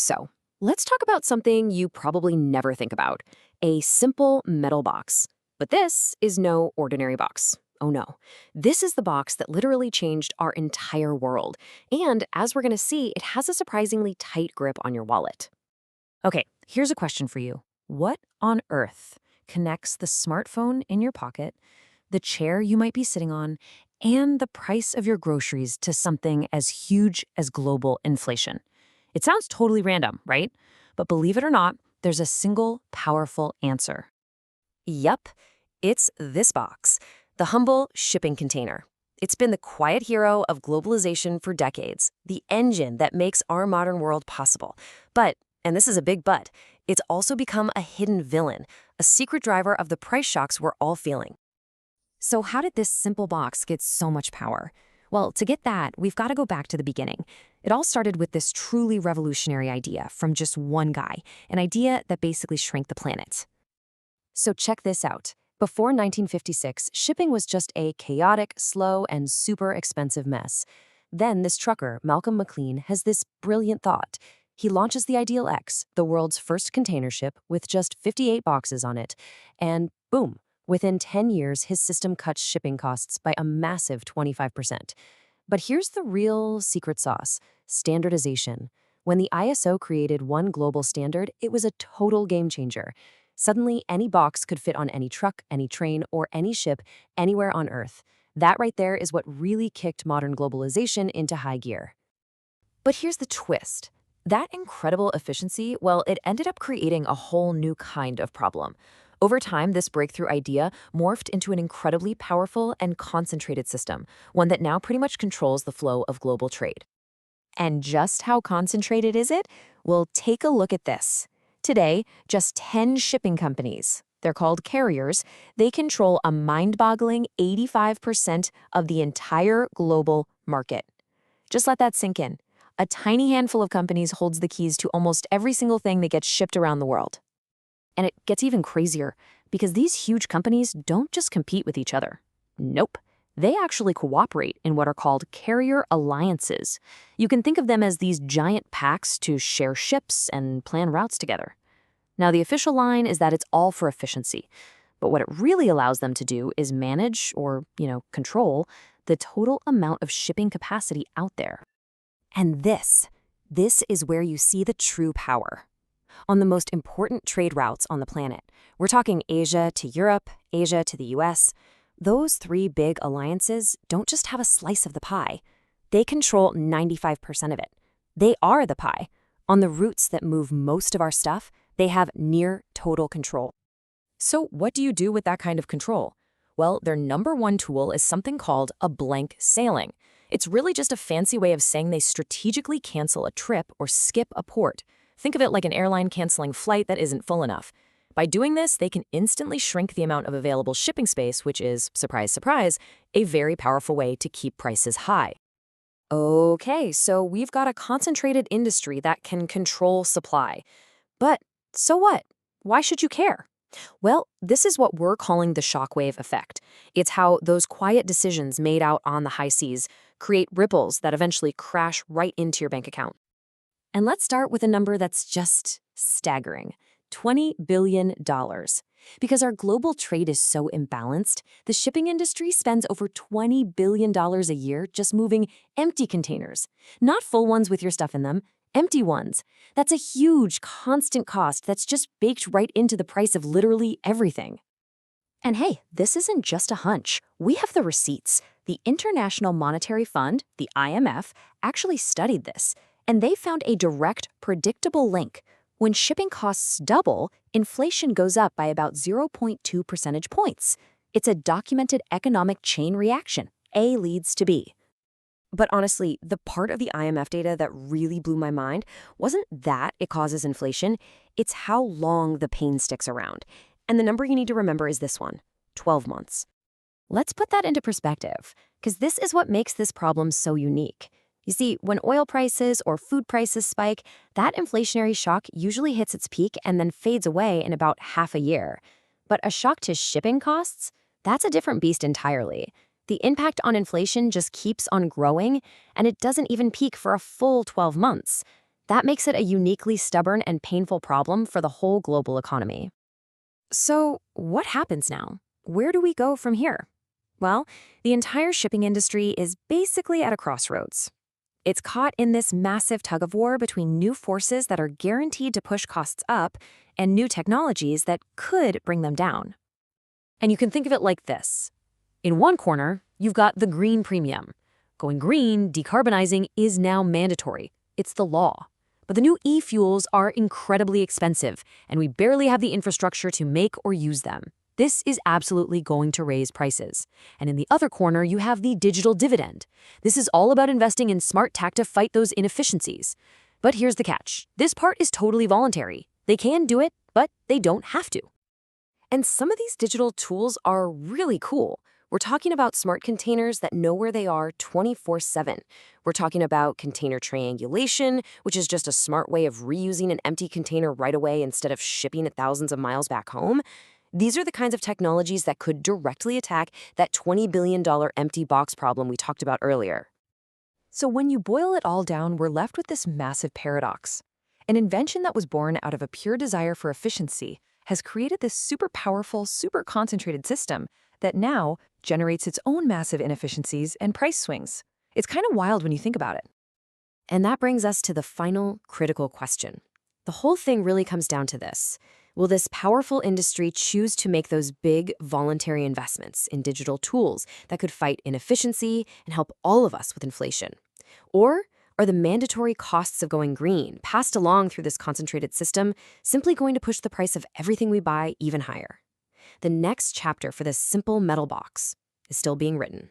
So, let's talk about something you probably never think about, a simple metal box. But this is no ordinary box. Oh no. This is the box that literally changed our entire world. And as we're going to see, it has a surprisingly tight grip on your wallet. Okay, here's a question for you. What on earth connects the smartphone in your pocket, the chair you might be sitting on, and the price of your groceries to something as huge as global inflation? It sounds totally random, right? But believe it or not, there's a single powerful answer. Yup, it's this box, the humble shipping container. It's been the quiet hero of globalization for decades, the engine that makes our modern world possible. But, and this is a big but, it's also become a hidden villain, a secret driver of the price shocks we're all feeling. So how did this simple box get so much power? Well, to get that, we've got to go back to the beginning. It all started with this truly revolutionary idea from just one guy, an idea that basically shrank the planet. So check this out. Before 1956, shipping was just a chaotic, slow, and super expensive mess. Then this trucker, Malcom McLean, has this brilliant thought. He launches the Ideal X, the world's first container ship, with just 58 boxes on it. And boom, within 10 years, his system cuts shipping costs by a massive 25%. But here's the real secret sauce: standardization. When the ISO created one global standard, it was a total game changer. Suddenly, any box could fit on any truck, any train, or any ship anywhere on Earth. That right there is what really kicked modern globalization into high gear. But here's the twist. That incredible efficiency, well, it ended up creating a whole new kind of problem. Over time, this breakthrough idea morphed into an incredibly powerful and concentrated system, one that now pretty much controls the flow of global trade. And just how concentrated is it? Well, take a look at this. Today, just 10 shipping companies, they're called carriers, they control a mind-boggling 85% of the entire global market. Just let that sink in. A tiny handful of companies holds the keys to almost every single thing that gets shipped around the world. And it gets even crazier, because these huge companies don't just compete with each other. Nope. They actually cooperate in what are called carrier alliances. You can think of them as these giant pacts to share ships and plan routes together. Now, the official line is that it's all for efficiency. But what it really allows them to do is manage, or, control, the total amount of shipping capacity out there. And this is where you see the true power. On the most important trade routes on the planet, we're talking Asia to Europe, Asia to the US, those three big alliances don't just have a slice of the pie. They control 95% of it. They are the pie. On the routes that move most of our stuff, they have near total control. So what do you do with that kind of control? Well, their number one tool is something called a blank sailing. It's really just a fancy way of saying they strategically cancel a trip or skip a port. Think of it like an airline canceling a flight that isn't full enough. By doing this, they can instantly shrink the amount of available shipping space, which is, surprise, surprise, a very powerful way to keep prices high. Okay, so we've got a concentrated industry that can control supply. But so what? Why should you care? Well, this is what we're calling the shockwave effect. It's how those quiet decisions made out on the high seas create ripples that eventually crash right into your bank account. And let's start with a number that's just staggering: $20 billion. Because our global trade is so imbalanced, the shipping industry spends over $20 billion a year just moving empty containers. Not full ones with your stuff in them, empty ones. That's a huge, constant cost that's just baked right into the price of literally everything. And hey, this isn't just a hunch. We have the receipts. The International Monetary Fund, the IMF, actually studied this, and they found a direct, predictable link. When shipping costs double, inflation goes up by about 0.2 percentage points. It's a documented economic chain reaction. A leads to B. But honestly, the part of the IMF data that really blew my mind wasn't that it causes inflation, it's how long the pain sticks around. And the number you need to remember is this one: 12 months. Let's put that into perspective, because this is what makes this problem so unique. You see, when oil prices or food prices spike, that inflationary shock usually hits its peak and then fades away in about half a year. But a shock to shipping costs? That's a different beast entirely. The impact on inflation just keeps on growing, and it doesn't even peak for a full 12 months. That makes it a uniquely stubborn and painful problem for the whole global economy. So, what happens now? Where do we go from here? Well, the entire shipping industry is basically at a crossroads. It's caught in this massive tug-of-war between new forces that are guaranteed to push costs up and new technologies that could bring them down. And you can think of it like this. In one corner, you've got the green premium. Going green, decarbonizing, is now mandatory. It's the law. But the new e-fuels are incredibly expensive, and we barely have the infrastructure to make or use them. This is absolutely going to raise prices. And in the other corner, you have the digital dividend. This is all about investing in smart tech to fight those inefficiencies. But here's the catch. This part is totally voluntary. They can do it, but they don't have to. And some of these digital tools are really cool. We're talking about smart containers that know where they are 24/7. We're talking about container triangulation, which is just a smart way of reusing an empty container right away instead of shipping it thousands of miles back home. These are the kinds of technologies that could directly attack that $20 billion empty box problem we talked about earlier. So when you boil it all down, we're left with this massive paradox. An invention that was born out of a pure desire for efficiency has created this super powerful, super concentrated system that now generates its own massive inefficiencies and price swings. It's kind of wild when you think about it. And that brings us to the final critical question. The whole thing really comes down to this. Will this powerful industry choose to make those big voluntary investments in digital tools that could fight inefficiency and help all of us with inflation? Or are the mandatory costs of going green, passed along through this concentrated system, simply going to push the price of everything we buy even higher? The next chapter for this simple metal box is still being written.